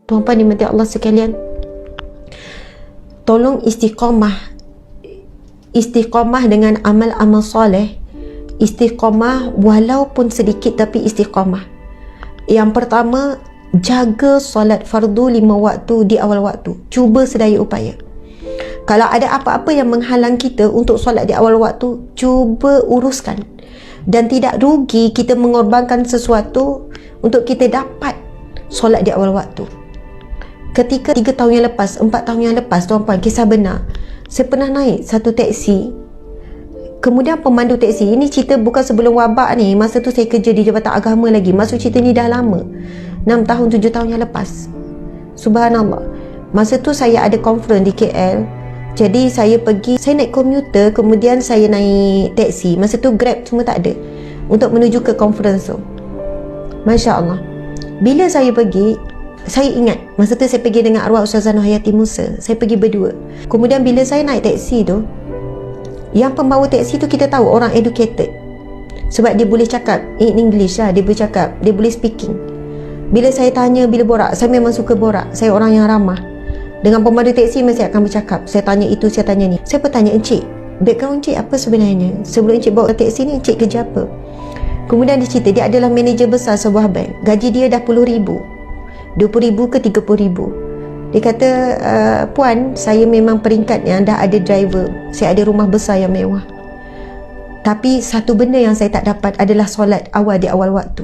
Tuan-puan dimati Allah sekalian, tolong istiqamah dengan amal-amal soleh. Istiqamah walaupun sedikit, tapi istiqamah. Yang pertama, jaga solat fardu 5 waktu di awal waktu. Cuba sedaya upaya. Kalau ada apa-apa yang menghalang kita untuk solat di awal waktu, cuba uruskan. Dan tidak rugi kita mengorbankan sesuatu untuk kita dapat solat di awal waktu. Ketika 3 tahun yang lepas, 4 tahun yang lepas, tuan-puan, kisah benar, saya pernah naik satu teksi. Kemudian pemandu teksi, ini cerita bukan sebelum wabak ni, masa tu saya kerja di Jabatan Agama lagi. Maksud cerita ni dah lama, 6 tahun 7 tahun yang lepas. Subhanallah. Masa tu saya ada conference di KL. Jadi saya naik komuter, kemudian saya naik teksi. Masa tu Grab semua tak ada untuk menuju ke conference tu. Masya Allah. Bila saya pergi, saya ingat masa tu saya pergi dengan arwah Ustazah Nohayati Musa. Saya pergi berdua. Kemudian bila saya naik teksi tu, yang pembawa teksi tu kita tahu orang educated, sebab dia boleh cakap in English lah. Dia boleh cakap, dia boleh speaking. Bila saya tanya, bila borak, saya memang suka borak. Saya orang yang ramah. Dengan pemandu teksi mesti akan bercakap. Saya tanya itu, saya tanya ni. Saya bertanya, encik, background encik apa sebenarnya? Sebelum encik bawa teksi ni, encik kerja apa? Kemudian dia cerita, dia adalah manager besar sebuah bank. Gaji dia dah 10,000, 20,000 ke 30,000. Dia kata, puan, saya memang peringkat yang dah ada driver. Saya ada rumah besar yang mewah. Tapi satu benda yang saya tak dapat adalah solat awal di awal waktu.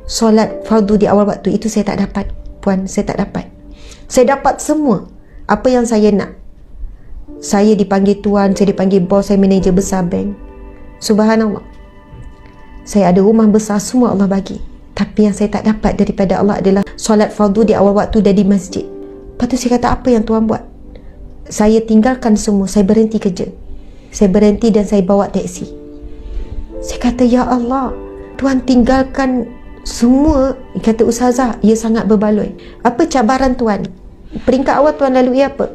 Solat fardu di awal waktu itu saya tak dapat, puan, saya tak dapat. Saya dapat semua apa yang saya nak. Saya dipanggil tuan, saya dipanggil bos, saya manager besar bank. Subhanallah. Saya ada rumah besar, semua Allah bagi. Tapi yang saya tak dapat daripada Allah adalah solat fardu di awal waktu dan di masjid. Lepas tu saya kata, apa yang tuan buat? Saya tinggalkan semua, saya berhenti kerja. Saya berhenti dan saya bawa teksi. Saya kata, ya Allah, tuan tinggalkan semua. Kata Ustazah, ia sangat berbaloi. Apa cabaran tuan? Peringkat awal tuan lalui apa?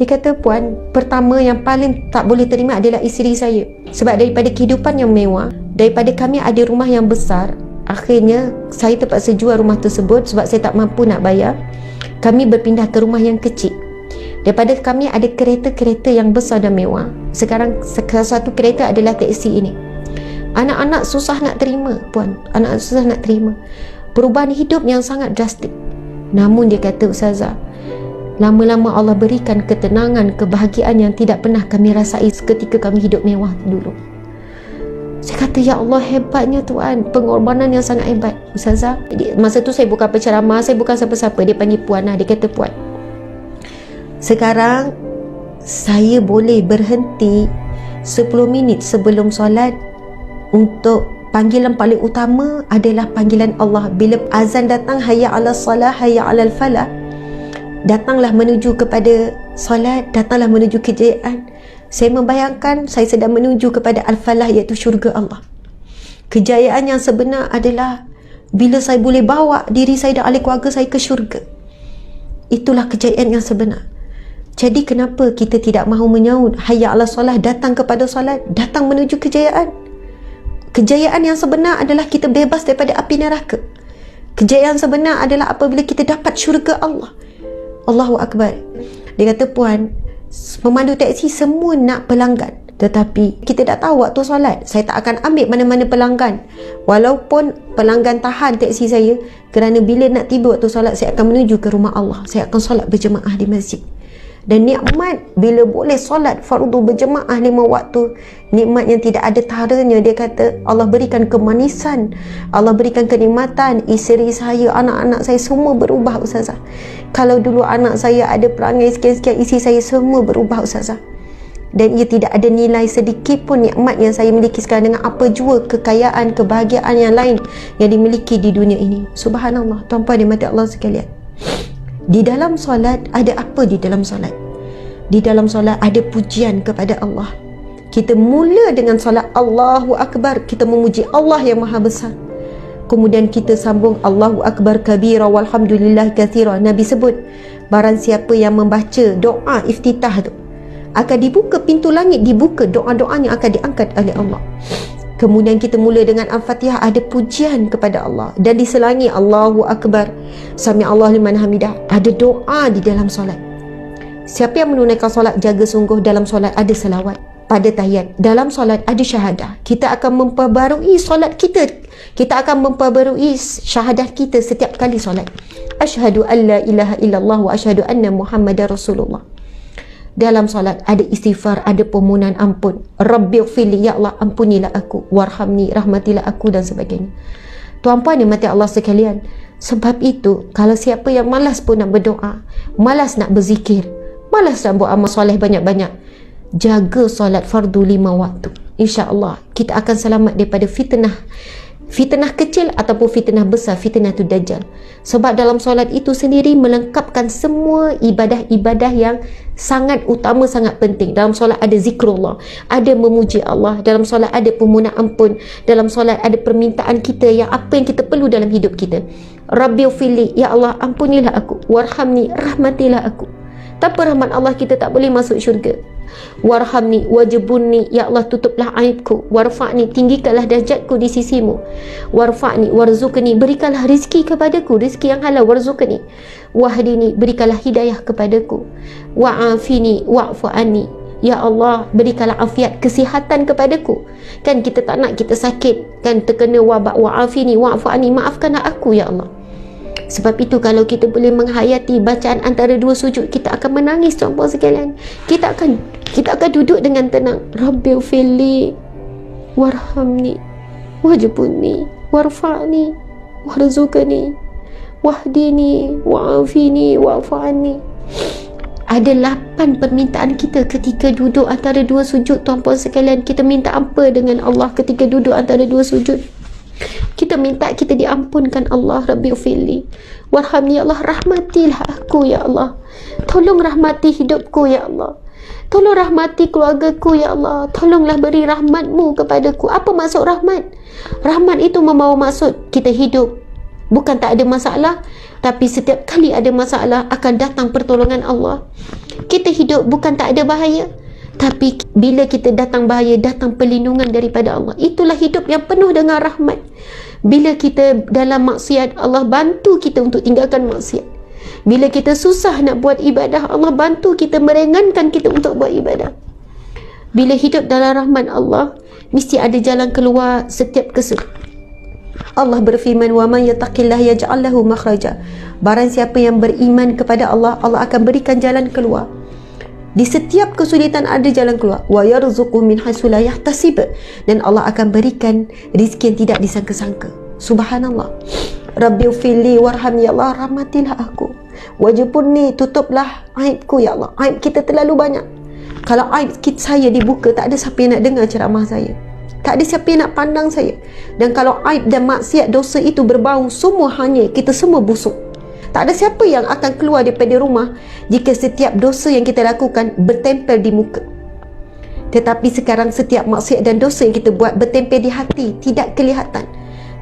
Dia kata, puan, pertama yang paling tak boleh terima adalah isteri saya. Sebab daripada kehidupan yang mewah, daripada kami ada rumah yang besar, akhirnya saya terpaksa jual rumah tersebut sebab saya tak mampu nak bayar. Kami berpindah ke rumah yang kecil. Daripada kami ada kereta-kereta yang besar dan mewah, sekarang salah satu kereta adalah teksi ini. Anak-anak susah nak terima, puan. Anak-anak susah nak terima perubahan hidup yang sangat drastik. Namun dia kata, Ustazah, lama-lama Allah berikan ketenangan, kebahagiaan yang tidak pernah kami rasai ketika kami hidup mewah dulu. Saya kata, ya Allah, hebatnya tuan, pengorbanan yang sangat hebat. Ustazah, masa tu saya bukan penceramah, saya bukan siapa-siapa. Dia panggil puan lah. Dia kata, puan, sekarang saya boleh berhenti 10 minit sebelum solat untuk panggilan paling utama adalah panggilan Allah. Bila azan datang, hayya ala salah, hayya ala falah, datanglah menuju kepada solat, datanglah menuju kejayaan. Saya membayangkan saya sedang menuju kepada al-falah, iaitu syurga Allah. Kejayaan yang sebenar adalah bila saya boleh bawa diri saya dan ahli keluarga saya ke syurga. Itulah kejayaan yang sebenar. Jadi kenapa kita tidak mahu menyahut hayya ala solah, datang kepada solat, datang menuju kejayaan? Kejayaan yang sebenar adalah kita bebas daripada api neraka. Kejayaan sebenar adalah apabila kita dapat syurga Allah. Allahu Akbar. Dia kata, puan, pemandu teksi semua nak pelanggan, tetapi kita dah tahu waktu solat, saya tak akan ambil mana-mana pelanggan. Walaupun pelanggan tahan teksi saya, kerana bila nak tiba waktu solat, saya akan menuju ke rumah Allah. Saya akan solat berjemaah di masjid. Dan nikmat bila boleh solat fardu berjemaah 5 waktu, nikmat yang tidak ada taranya. Dia kata, Allah berikan kemanisan, Allah berikan kenikmatan. Isteri saya, anak-anak saya semua berubah, Ustazah. Kalau dulu anak saya ada perangai sekian-sekian, isteri saya semua berubah, Ustazah. Dan ia tidak ada nilai sedikit pun nikmat yang saya miliki sekarang dengan apa jua kekayaan, kebahagiaan yang lain yang dimiliki di dunia ini. Subhanallah, tuan-puan dimati Allah sekalian. Di dalam solat, ada apa di dalam solat? Di dalam solat ada pujian kepada Allah. Kita mula dengan solat Allahu Akbar, kita memuji Allah yang maha besar. Kemudian kita sambung Allahu Akbar kabira walhamdulillah kathira. Nabi sebut, barang siapa yang membaca doa iftitah tu, akan dibuka pintu langit, dibuka, doa-doanya akan diangkat oleh Allah. Kemudian kita mula dengan Al-Fatihah, ada pujian kepada Allah dan diselangi Allahu Akbar, Sami Allah liman hamidah. Ada doa di dalam solat. Siapa yang menunaikan solat, jaga sungguh dalam solat ada selawat. Pada tahiyat, dalam solat ada syahadah. Kita akan memperbarui solat kita. Kita akan memperbarui syahadah kita setiap kali solat. Asyhadu an la ilaha illallah wa asyhadu anna Muhammadar Rasulullah. Dalam solat ada istighfar, ada permohonan ampun. Rabbighfirli, ya Allah ampunilah aku, warhamni, rahmatilah aku dan sebagainya. Tuan-puan dan mati Allah sekalian, sebab itu kalau siapa yang malas pun nak berdoa, malas nak berzikir, malas nak buat amal soleh banyak-banyak, jaga solat fardu 5 waktu. InsyaAllah kita akan selamat daripada fitnah kecil ataupun fitnah besar, fitnah tu dajjal. Sebab dalam solat itu sendiri melengkapkan semua ibadah-ibadah yang sangat utama, sangat penting. Dalam solat ada zikrullah, ada memuji Allah, dalam solat ada permohonan ampun, dalam solat ada permintaan kita yang apa yang kita perlu dalam hidup kita. Rabbighfirli, ya Allah ampunilah aku, warhamni, rahmatilah aku. Tanpa rahmat Allah kita tak boleh masuk syurga. Warhamni wajibunni, ya Allah tutuplah aibku. Warfa'ni, tinggikanlah darjatku di sisimu. Warfa'ni warzuqni, berikanlah rizki kepadaku, rizki yang halal. Warzuqni wahdini, berikanlah hidayah kepadaku. Wa'afini wa'fu anni, ya Allah berikanlah afiat, kesihatan kepadaku. Kan kita tak nak kita sakit, kan terkena wabak. Wa'afini wa'fu anni, maafkanlah aku ya Allah. Sebab itu kalau kita boleh menghayati bacaan antara dua sujud, kita akan menangis tuan-puan sekalian. Kita akan duduk dengan tenang. Rabbighfirli warhamni wajibunni warfa'ni warzuqni wahdini wa'afini wa'fu anni. Ada 8 permintaan kita ketika duduk antara dua sujud tuan-puan sekalian. Kita minta apa dengan Allah ketika duduk antara dua sujud? Kita minta kita diampunkan Allah. Rabbighfirli warhamni, ya Allah rahmatilah aku ya Allah. Tolong rahmati hidupku ya Allah. Tolong rahmati keluargaku ya Allah. Tolonglah beri rahmatmu kepadaku. Apa maksud rahmat? Rahmat itu membawa maksud kita hidup bukan tak ada masalah, tapi setiap kali ada masalah akan datang pertolongan Allah. Kita hidup bukan tak ada bahaya, tapi bila kita datang bahaya, datang perlindungan daripada Allah. Itulah hidup yang penuh dengan rahmat. Bila kita dalam maksiat, Allah bantu kita untuk tinggalkan maksiat. Bila kita susah nak buat ibadah, Allah bantu kita, meringankan kita untuk buat ibadah. Bila hidup dalam rahmat Allah, mesti ada jalan keluar setiap kesulitan. Allah berfirman, wa man yattaqillah yaj'al lahu makhraja. Barang siapa yang beriman kepada Allah, Allah akan berikan jalan keluar. Di setiap kesulitan ada jalan keluar. Wa yarzuqu min haitsu la yahtasib, dan Allah akan berikan rezeki yang tidak disangka-sangka. Subhanallah. Rabbighfirli warhamni, ya Allah rahmatilah aku. Wajibunni, tutuplah aibku ya Allah. Aib kita terlalu banyak. Kalau aib saya dibuka, tak ada siapa yang nak dengar ceramah saya. Tak ada siapa yang nak pandang saya. Dan kalau aib dan maksiat, dosa itu berbau, semua hanya kita semua busuk. Tak ada siapa yang akan keluar daripada rumah jika setiap dosa yang kita lakukan bertempel di muka. Tetapi sekarang setiap maksiat dan dosa yang kita buat bertempel di hati, tidak kelihatan.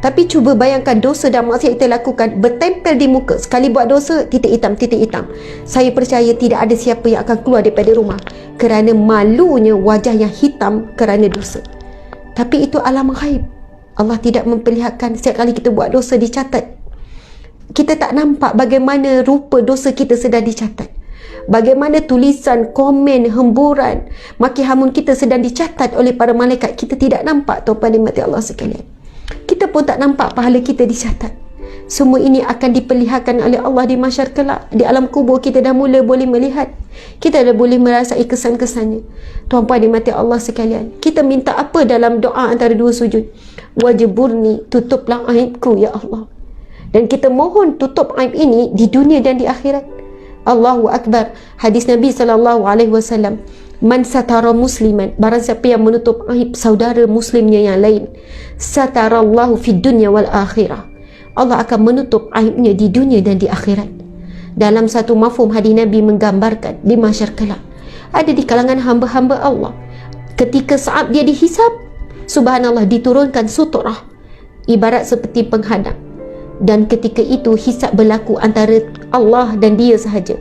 Tapi cuba bayangkan dosa dan maksiat kita lakukan bertempel di muka. Sekali buat dosa, titik hitam, titik hitam. Saya percaya tidak ada siapa yang akan keluar daripada rumah kerana malunya wajah yang hitam kerana dosa. Tapi itu alam ghaib. Allah tidak memperlihatkan. Setiap kali kita buat dosa dicatat. Kita tak nampak bagaimana rupa dosa kita sedang dicatat. Bagaimana tulisan, komen, hemburan, maki hamun kita sedang dicatat oleh para malaikat. Kita tidak nampak, tuan-tuan dan mati Allah sekalian. Kita pun tak nampak pahala kita dicatat. Semua ini akan diperlihatkan oleh Allah di mahsyar kelak. Di alam kubur kita dah mula boleh melihat. Kita dah boleh merasai kesan-kesannya. Tuan-puan dan mati Allah sekalian, kita minta apa dalam doa antara dua sujud? Wajiburni, tutuplah aibku ya Allah. Dan kita mohon tutup aib ini di dunia dan di akhirat. Allahu Akbar. Hadis Nabi SAW, man satara musliman, barang siapa yang menutup aib saudara muslimnya yang lain, satarallahu fid dunya wal akhirah, Allah akan menutup aibnya di dunia dan di akhirat. Dalam satu mafhum hadis Nabi menggambarkan di mahsyar kelak, ada di kalangan hamba-hamba Allah, ketika saat dia dihisab, subhanallah, diturunkan suturah ibarat seperti penghadang. Dan ketika itu hisab berlaku antara Allah dan dia sahaja.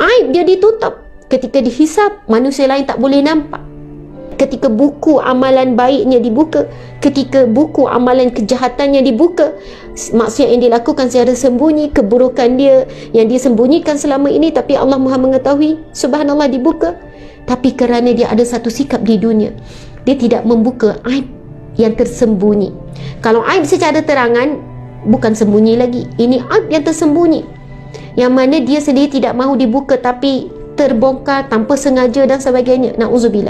Aib dia ditutup. Ketika dihisab, manusia lain tak boleh nampak. ketika buku amalan baiknya dibuka, ketika buku amalan kejahatannya dibuka, maksiat yang dilakukan secara sembunyi, keburukan dia yang dia sembunyikan selama ini tapi Allah Maha mengetahui, subhanallah, dibuka. Tapi kerana dia ada satu sikap di dunia, dia tidak membuka aib yang tersembunyi. Kalau aib secara terangan, bukan sembunyi lagi, ini aib yang tersembunyi, yang mana dia sendiri tidak mahu dibuka tapi terbongkar tanpa sengaja dan sebagainya. Na'udzubillah.